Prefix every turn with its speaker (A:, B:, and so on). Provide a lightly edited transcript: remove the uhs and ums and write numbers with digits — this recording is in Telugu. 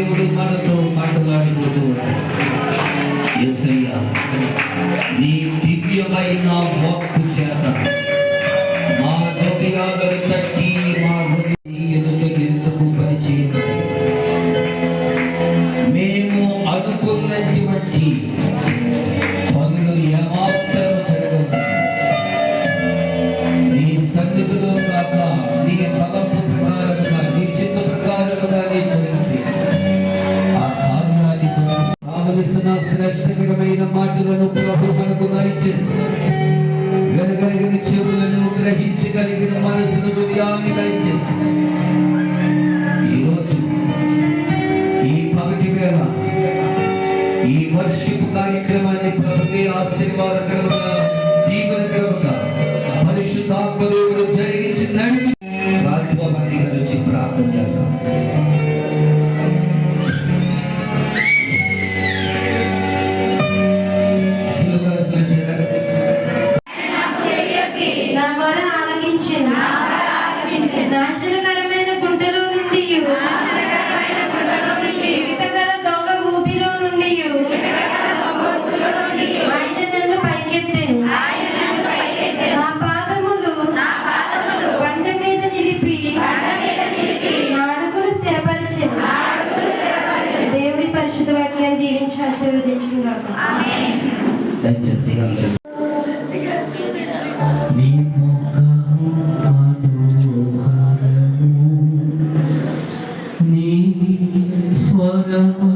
A: దేవుడు మనతో మాట్లాడుతూ యేసయ్యా నీ దివ్యమైన వాక్కు చేత మా హృదయాలను తట్టి మా హృదయాలను ఎందుకు పరిచయం మేము అనుకున్నటువంటి పనులు ఏమాత్రం జరగదు. నీ సన్నిధిలో కాక నీ తలంపు ప్రకారముగా నీ చిత్త ప్రకారముగానే జరుగుతుంది. ఆ కార్యాన్ని కావలసిన శ్రేష్టకరమైన మాటలను ప్రభు మనకు దయచేసి వినగలిగిన చెవులను గ్రహించగలిగిన మనసును హృదయాన్ని దయచేసి ఈరోజు ఈ పగటి వేళ ఈ వర్షపు కార్యక్రమాన్ని ప్రభువే ఆశీర్వాదకరముగా దీవెనకరముగా పరిశుద్ధాత్మ దేవుడు జరిగించి నడిపి రాజభవనానికి వచ్చి ప్రార్థన చేస్తాం.
B: నాశనకరమైన గుంటలో నుండి జీవితగల దొంగ ఊపిలో నుండి ఆయన నన్ను పైకెత్తెను. నా పాదములు బండ మీద నిలిపి నా అడుగులు స్థిరపరిచెను. దేవుడి పరిశుద్ధ వాక్యాన్ని దీవించి ఆశీర్వదించుగాక.
A: దయచేసి నీ స్వరము